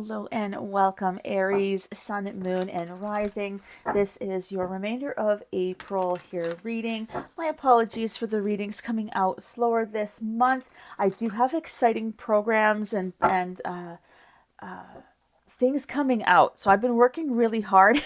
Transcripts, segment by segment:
Hello and welcome, Aries, Sun, Moon, and Rising. This is your remainder of April here reading. My apologies for the readings coming out slower this month. I do have exciting programs and things coming out. So I've been working really hard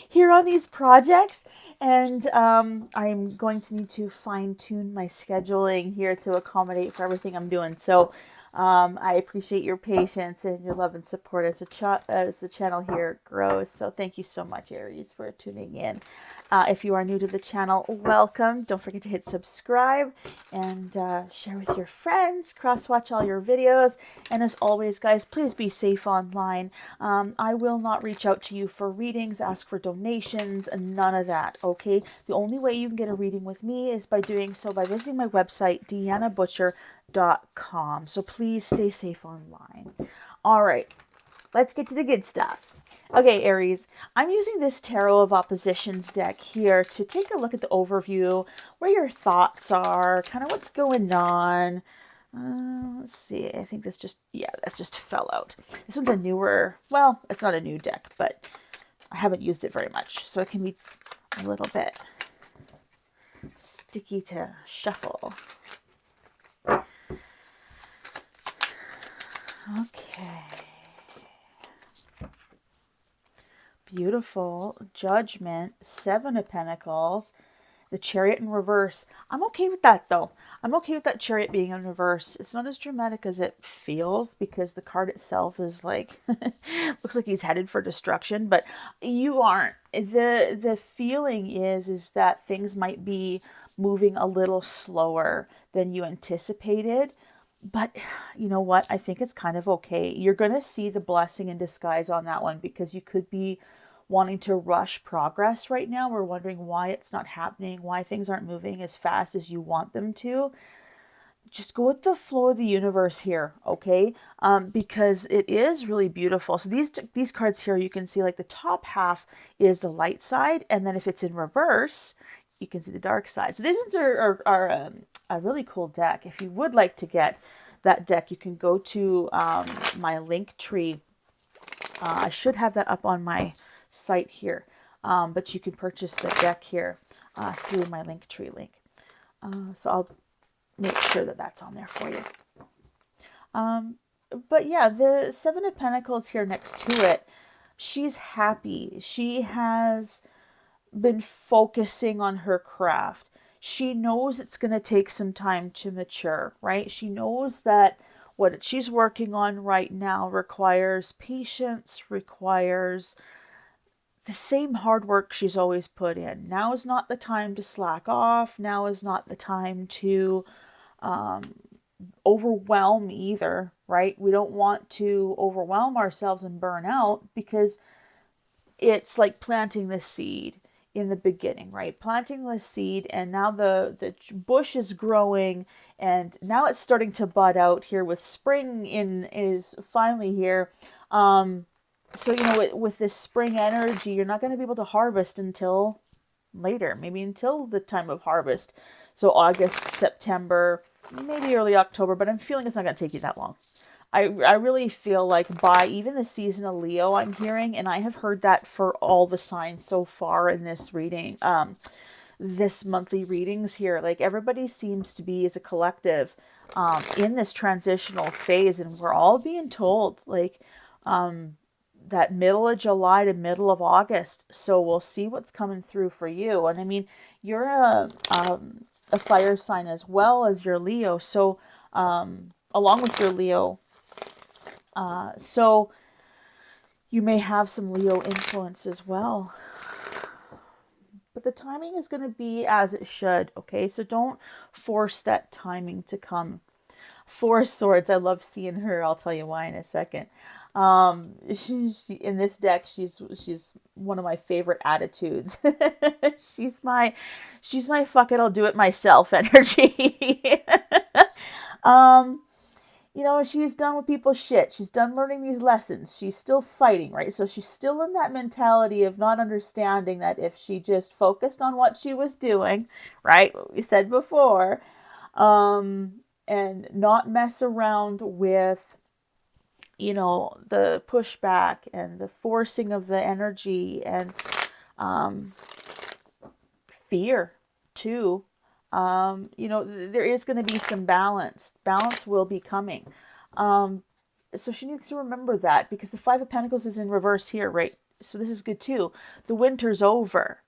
here on these projects. And I'm going to need to fine tune my scheduling here to accommodate for everything I'm doing. So I appreciate your patience and your love and support as the channel here grows. So thank you so much, Aries, for tuning in. If you are new to the channel, welcome. Don't forget to hit subscribe and share with your friends. Cross-watch all your videos. And as always, guys, please be safe online. I will not reach out to you for readings, ask for donations, and none of that, okay? The only way you can get a reading with me is by doing so by visiting my website, DEANNAButcher.com. So please stay safe online. All right, let's get to the good stuff. Okay, Aries, I'm using this Tarot of Oppositions deck here to take a look at the overview, where your thoughts are, kind of what's going on. Let's see, I think that's just fell out. This one's a newer, well, it's not a new deck, but I haven't used it very much, so it can be a little bit sticky to shuffle. Okay. Beautiful. Judgment. 7 of Pentacles. The Chariot in reverse. I'm okay with that, though. I'm okay with that Chariot being in reverse. It's not as dramatic as it feels because the card itself is like, looks like he's headed for destruction, but you aren't. The feeling is that things might be moving a little slower than you anticipated. But you know what? I think it's kind of okay. You're going to see the blessing in disguise on that one because you could be wanting to rush progress right now. We're wondering why it's not happening, why things aren't moving as fast as you want them to. Just go with the flow of the universe here, okay? Because it is really beautiful. So these cards here, you can see like the top half is the light side, and then if it's in reverse, you can see the dark side. So these ones are a really cool deck. If you would like to get that deck, you can go to my link tree. I should have that up on my site here, but you can purchase the deck here through my link tree link. So I'll make sure that that's on there for you. But yeah, the 7 of Pentacles here next to it, she's happy. She has been focusing on her craft. She knows it's going to take some time to mature, right? She knows that what she's working on right now requires patience, requires the same hard work she's always put in. Now is not the time to slack off. Now is not the time to overwhelm either, right? We don't want to overwhelm ourselves and burn out because it's like planting the seed in the beginning, right? Planting the seed, and now the bush is growing, and now it's starting to bud out here with spring is finally here. So, you know, with this spring energy, you're not going to be able to harvest until later, maybe until the time of harvest. So August, September, maybe early October, but I'm feeling it's not going to take you that long. I really feel like by even the season of Leo, I'm hearing, and I have heard that for all the signs so far in this reading, this monthly readings here, like everybody seems to be as a collective in this transitional phase, and we're all being told like that middle of July to middle of August. So we'll see what's coming through for you. And I mean, you're a fire sign as well as your Leo. So along with your Leo, so you may have some Leo influence as well. But the timing is going to be as it should, okay? So don't force that timing to come. 4 of Swords, I love seeing her. I'll tell you why in a second. She in this deck, she's one of my favorite attitudes. she's my fuck it, I'll do it myself energy. You know, she's done with people's shit. She's done learning these lessons. She's still fighting, right? So she's still in that mentality of not understanding that if she just focused on what she was doing, right? What we said before, and not mess around with you know, the pushback and the forcing of the energy and fear too. You know, there is going to be some balance. Balance will be coming. So she needs to remember that, because the Five of Pentacles is in reverse here, right? So this is good too. The winter's over.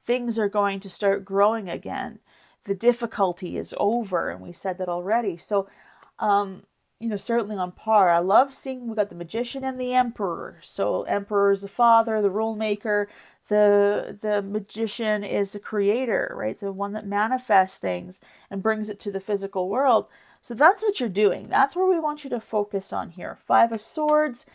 Things are going to start growing again. The difficulty is over, and we said that already. So, you know, certainly on par. I love seeing we got the Magician and the Emperor. So Emperor is the father, the rule maker. The Magician is the creator, right? The one that manifests things and brings it to the physical world. So that's what you're doing. That's where we want you to focus on here. Five of Swords.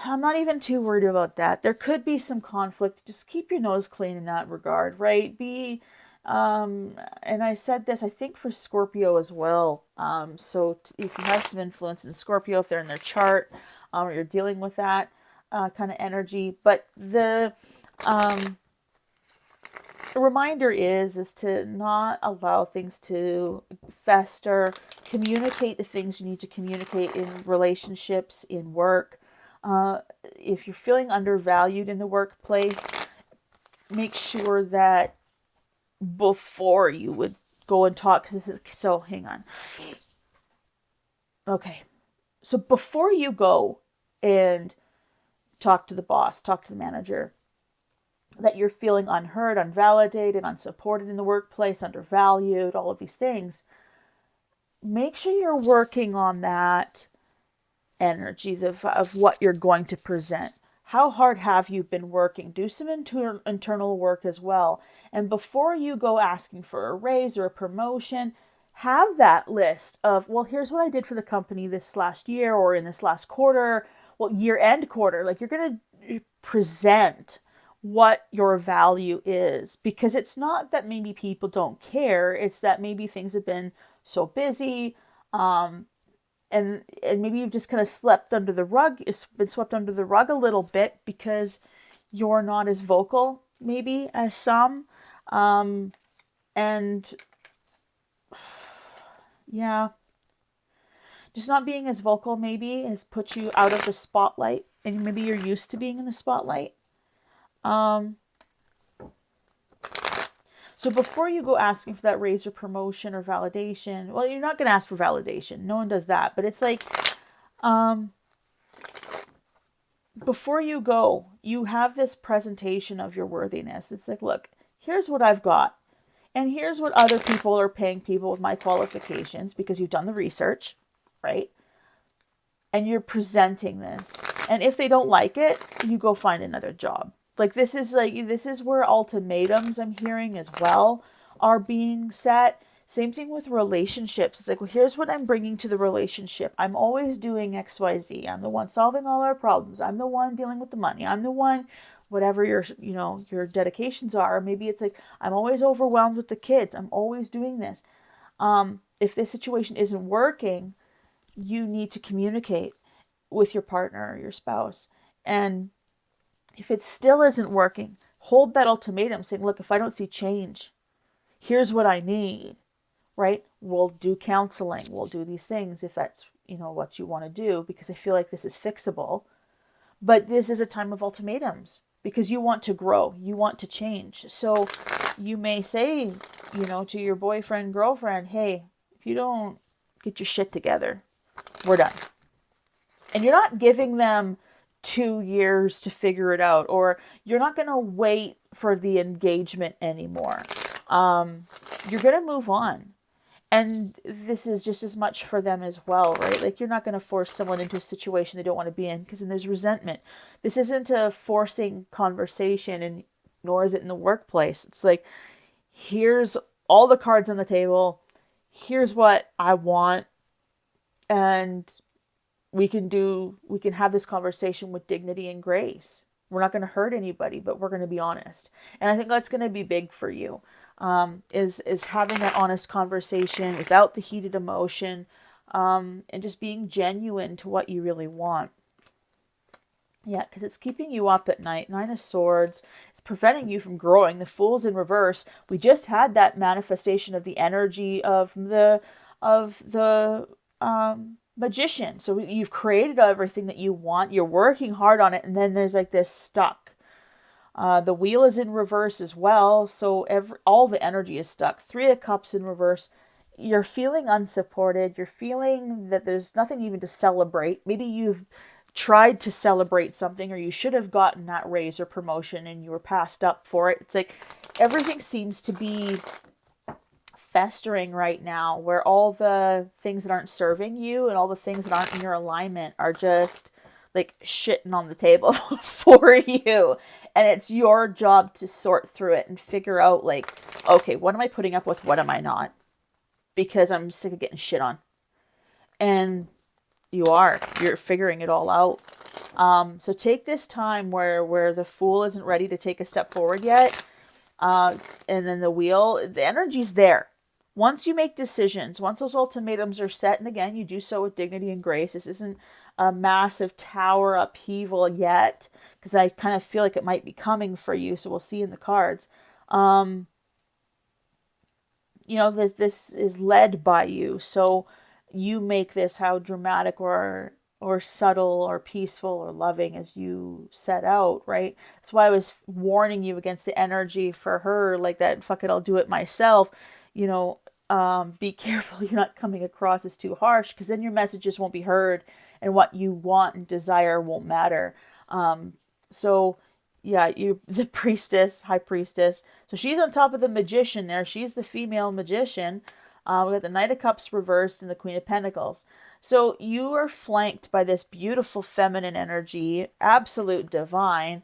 I'm not even too worried about that. There could be some conflict. Just keep your nose clean in that regard, right? And I said this, I think, for Scorpio as well. So if you have some influence in Scorpio, if they're in their chart, or you're dealing with that kind of energy. But the reminder is to not allow things to fester. Communicate the things you need to communicate in relationships, in work. If you're feeling undervalued in the workplace, make sure that before you would go and talk, because this is, so hang on. Okay. So before you go and talk to the boss, talk to the manager, that you're feeling unheard, unvalidated, unsupported in the workplace, undervalued, all of these things, make sure you're working on that energy of what you're going to present. How hard have you been working? Do some internal work as well. And before you go asking for a raise or a promotion, have that list of, well, here's what I did for the company this last year or in this last quarter, well, year-end quarter. Like, you're going to present what your value is, because it's not that maybe people don't care. It's that maybe things have been so busy, and maybe you've just kind of slept under the rug. It's been swept under the rug a little bit because you're not as vocal, maybe, as some. And yeah, just not being as vocal maybe has put you out of the spotlight, and maybe you're used to being in the spotlight. So before you go asking for that raise or promotion or validation, well, you're not going to ask for validation. No one does that. But it's like, before you go, you have this presentation of your worthiness. It's like, look, here's what I've got. And here's what other people are paying people with my qualifications, because you've done the research, right? And you're presenting this. And if they don't like it, you go find another job. This is where ultimatums, I'm hearing as well, are being set. Same thing with relationships. It's like, well, here's what I'm bringing to the relationship. I'm always doing XYZ. I'm the one solving all our problems. I'm the one dealing with the money. I'm the one, whatever your dedications are. Maybe it's like, I'm always overwhelmed with the kids. I'm always doing this. If this situation isn't working, you need to communicate with your partner or your spouse. And if it still isn't working, hold that ultimatum, saying, look, if I don't see change, here's what I need, right? We'll do counseling. We'll do these things if that's, what you want to do, because I feel like this is fixable. But this is a time of ultimatums, because you want to grow. You want to change. So you may say, to your boyfriend, girlfriend, hey, if you don't get your shit together, we're done. And you're not giving them 2 years to figure it out, or you're not going to wait for the engagement anymore. You're going to move on. And this is just as much for them as well, right? Like, you're not going to force someone into a situation they don't want to be in, because then there's resentment. This isn't a forcing conversation, and nor is it in the workplace. It's like, here's all the cards on the table. Here's what I want. And we can have this conversation with dignity and grace. We're not going to hurt anybody, but we're going to be honest. And I think that's going to be big for you, is having that honest conversation without the heated emotion, and just being genuine to what you really want. Yeah, because it's keeping you up at night. 9 of Swords. It's preventing you from growing. The Fool's in reverse. We just had that manifestation of the energy of the Magician. So you've created everything that you want. You're working hard on it. And then there's like this stuck. The wheel is in reverse as well. So all the energy is stuck. Three of Cups in reverse. You're feeling unsupported. You're feeling that there's nothing even to celebrate. Maybe you've tried to celebrate something, or you should have gotten that raise or promotion and you were passed up for it. It's like everything seems to be festering right now, where all the things that aren't serving you and all the things that aren't in your alignment are just like shitting on the table for you. And it's your job to sort through it and figure out, like, okay, what am I putting up with? What am I not? Because I'm sick of getting shit on. And you're figuring it all out. So take this time where the Fool isn't ready to take a step forward yet. And then the Wheel, the energy's there. Once you make decisions, once those ultimatums are set, and again, you do so with dignity and grace. This isn't a massive tower upheaval yet, because I kind of feel like it might be coming for you. So we'll see in the cards. This is led by you. So you make this how dramatic or subtle or peaceful or loving as you set out, right? That's why I was warning you against the energy for her, like that, fuck it, I'll do it myself. Be careful you're not coming across as too harsh, because then your messages won't be heard and what you want and desire won't matter. So yeah, the priestess, high priestess. So she's on top of the magician there. She's the female magician. We got the Knight of Cups reversed and the Queen of Pentacles. So you are flanked by this beautiful feminine energy, absolute divine.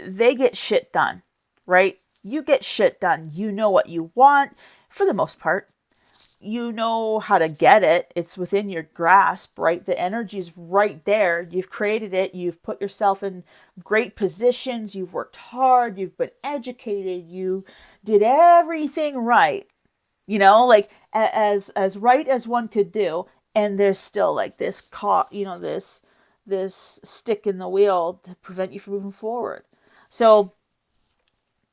They get shit done, right? You get shit done. You know what you want for the most part. You know how to get it. It's within your grasp, right? The energy's right there. You've created it. You've put yourself in great positions. You've worked hard. You've been educated. You did everything right. Like as right as one could do. And there's still like this this stick in the wheel to prevent you from moving forward. So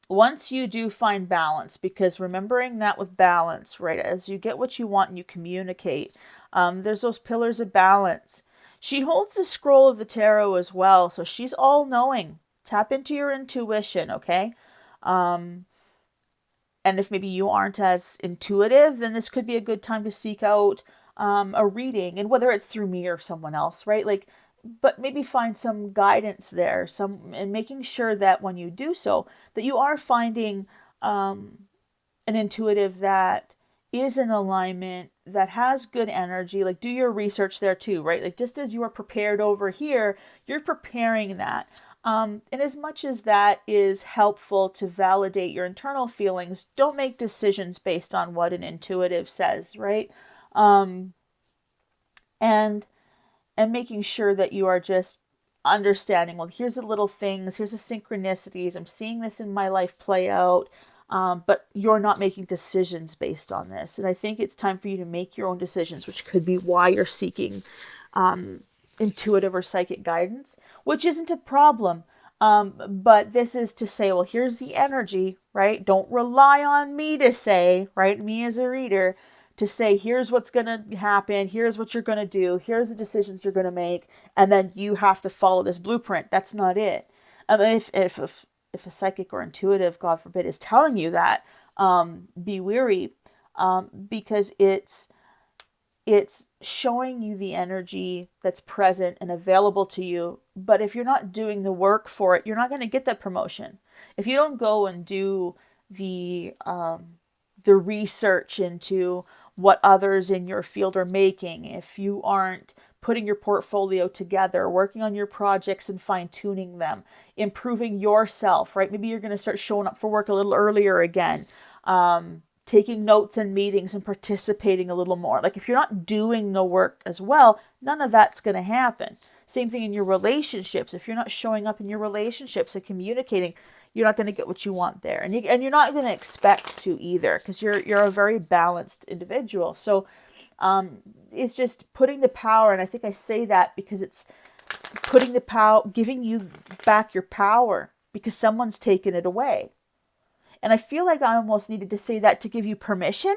once you do find balance, because remembering that with balance, right, as you get what you want and you communicate, there's those pillars of balance. She holds the scroll of the tarot as well, so she's all knowing. Tap into your intuition, okay? And if maybe you aren't as intuitive, then this could be a good time to seek out a reading, and whether it's through me or someone else, right? But maybe find some guidance there, and making sure that when you do so, that you are finding an intuitive that is in alignment, that has good energy. Like, do your research there too, right? Like, just as you are prepared over here, you're preparing that. And as much as that is helpful to validate your internal feelings, don't make decisions based on what an intuitive says, right? And making sure that you are just understanding, well, here's the little things, here's the synchronicities, I'm seeing this in my life play out, but you're not making decisions based on this. And I think it's time for you to make your own decisions, which could be why you're seeking intuitive or psychic guidance, which isn't a problem. But this is to say, well, here's the energy, right? Don't rely on me to say, right? Me as a reader, to say, here's what's going to happen, here's what you're going to do, here's the decisions you're going to make, and then you have to follow this blueprint. That's not it. I mean, if a psychic or intuitive, God forbid, is telling you that, be wary, because it's showing you the energy that's present and available to you. But if you're not doing the work for it, you're not going to get that promotion. If you don't go and do the research into what others in your field are making, if you aren't putting your portfolio together, working on your projects and fine-tuning them, improving yourself, right? Maybe you're going to start showing up for work a little earlier again, taking notes in meetings and participating a little more. Like, if you're not doing the work as well, none of that's going to happen. Same thing in your relationships. If you're not showing up in your relationships and communicating, you're not going to get what you want there. And you're not going to expect to either, because you're a very balanced individual. So it's just putting the power, and I think I say that because it's putting the power, giving you back your power, because someone's taken it away. And I feel like I almost needed to say that to give you permission.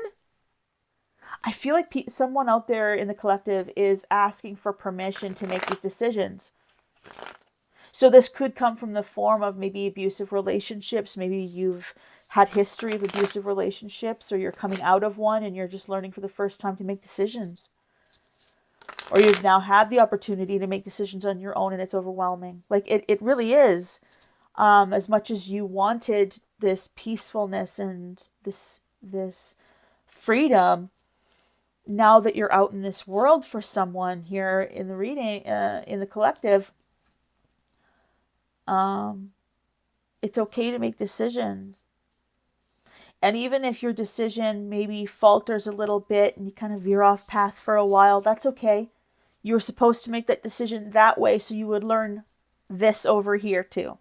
I feel like someone out there in the collective is asking for permission to make these decisions. So this could come from the form of maybe abusive relationships. Maybe you've had history of abusive relationships, or you're coming out of one and you're just learning for the first time to make decisions. Or you've now had the opportunity to make decisions on your own and it's overwhelming. Like it really is. As much as you wanted this peacefulness and this freedom, now that you're out in this world for someone here in the reading, in the collective, it's okay to make decisions. And even if your decision maybe falters a little bit and you kind of veer off path for a while, that's okay. You were supposed to make that decision that way so you would learn this over here too.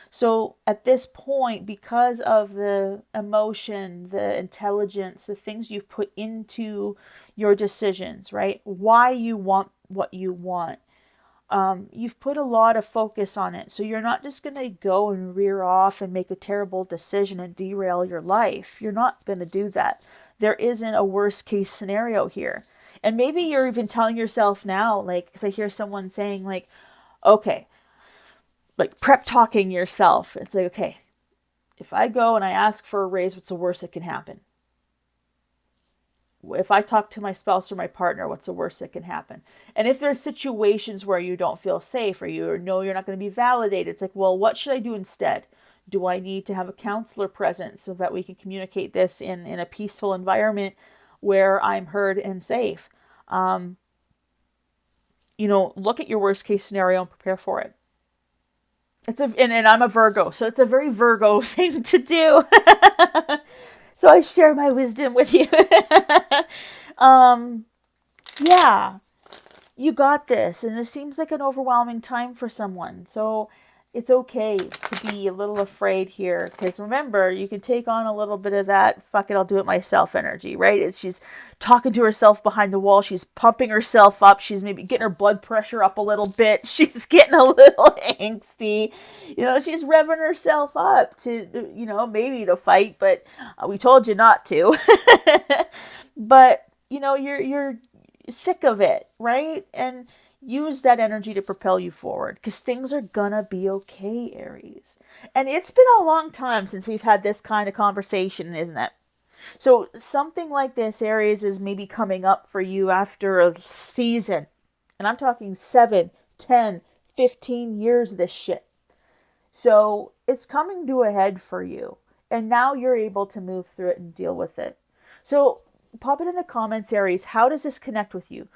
So at this point, because of the emotion, the intelligence, the things you've put into your decisions, right? Why you want what you want. You've put a lot of focus on it. So you're not just going to go and rear off and make a terrible decision and derail your life. You're not going to do that. There isn't a worst case scenario here. And maybe you're even telling yourself now, like, because I hear someone saying, like, okay, like prep talking yourself. It's like, okay, if I go and I ask for a raise, what's the worst that can happen? If I talk to my spouse or my partner, what's the worst that can happen? And if there's situations where you don't feel safe or you know you're not going to be validated, it's like, well, what should I do instead? Do I need to have a counselor present so that we can communicate this in a peaceful environment where I'm heard and safe? Look at your worst case scenario and prepare for it. And I'm a Virgo, so it's a very Virgo thing to do. So I share my wisdom with you. Yeah, you got this. And it seems like an overwhelming time for someone. So it's okay to be a little afraid here. Because remember, you can take on a little bit of that, fuck it, I'll do it myself energy, right? She's talking to herself behind the wall. She's pumping herself up. She's maybe getting her blood pressure up a little bit. She's getting a little angsty. She's revving herself up to, maybe to fight, but we told you not to. But, you're sick of it, right? And use that energy to propel you forward because things are gonna be okay, Aries. And it's been a long time since we've had this kind of conversation, isn't it? So something like this, Aries, is maybe coming up for you after a season. And I'm talking 7, 10, 15 years of this shit. So it's coming to a head for you. And now you're able to move through it and deal with it. So pop it in the comments, Aries. How does this connect with you?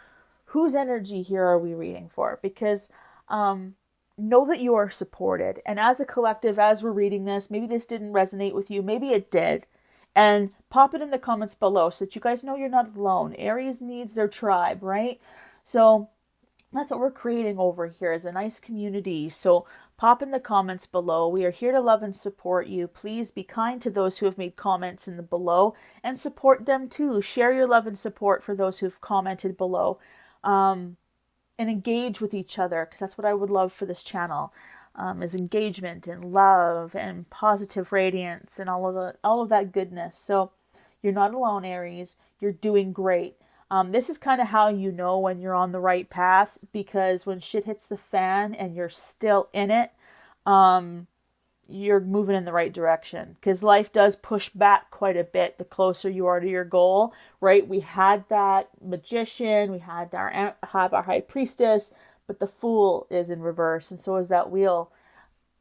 Whose energy here are we reading for? Because know that you are supported. And as a collective, as we're reading this, maybe this didn't resonate with you. Maybe it did. And pop it in the comments below so that you guys know you're not alone. Aries needs their tribe, right? So that's what we're creating over here, is a nice community. So pop in the comments below. We are here to love and support you. Please be kind to those who have made comments in the below and support them too. Share your love and support for those who've commented below. And engage with each other, because that's what I would love for this channel, is engagement and love and positive radiance and all of that goodness. So you're not alone, Aries. You're doing great. This is kind of how you know when you're on the right path, because when shit hits the fan and you're still in it, you're moving in the right direction, because life does push back quite a bit the closer you are to your goal, right? We had that magician, we had our high priestess, but the Fool is in reverse, and so is that wheel.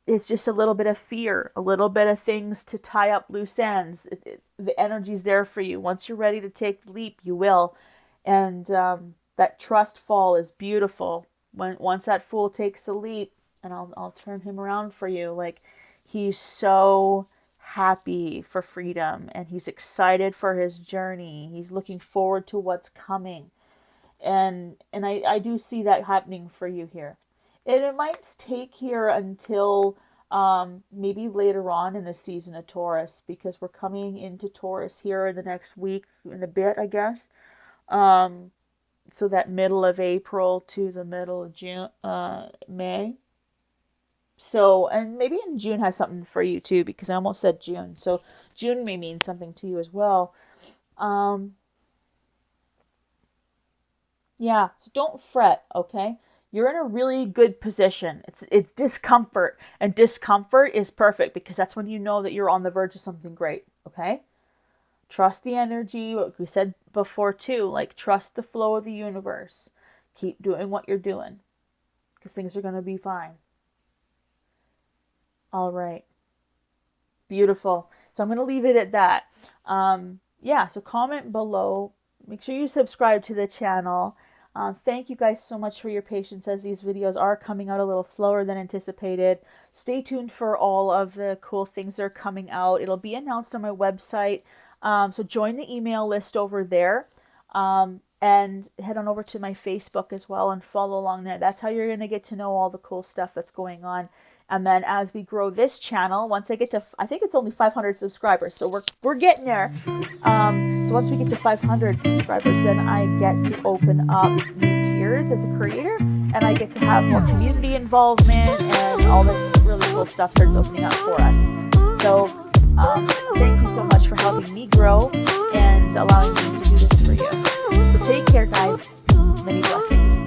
It's just a little bit of fear, a little bit of things to tie up loose ends. The energy's there for you. Once you're ready to take the leap, you will. And that trust fall is beautiful. Once that Fool takes a leap, and I'll turn him around for you, like, he's so happy for freedom and he's excited for his journey. He's looking forward to what's coming. And I do see that happening for you here. And it might take here until maybe later on in the season of Taurus, because we're coming into Taurus here in the next week and a bit, I guess. So that middle of April to the middle of June, May. So, and maybe in June has something for you too, because I almost said June. So June may mean something to you as well. Yeah, so don't fret, okay? You're in a really good position. It's discomfort, and discomfort is perfect because that's when you know that you're on the verge of something great, okay? Trust the energy, what we said before too, like trust the flow of the universe. Keep doing what you're doing because things are going to be fine. All right. Beautiful. So I'm going to leave it at that. Yeah, so comment below. Make sure you subscribe to the channel. Thank you guys so much for your patience as these videos are coming out a little slower than anticipated. Stay tuned for all of the cool things that are coming out. It'll be announced on my website. So join the email list over there. And head on over to my Facebook as well and follow along there. That's how you're going to get to know all the cool stuff that's going on. And then as we grow this channel, once I get to, I think it's only 500 subscribers, so we're getting there. So once we get to 500 subscribers, then I get to open up new tiers as a creator, and I get to have more community involvement, and all this really cool stuff starts opening up for us. So thank you so much for helping me grow and allowing me to do this for you. So take care, guys. Many blessings.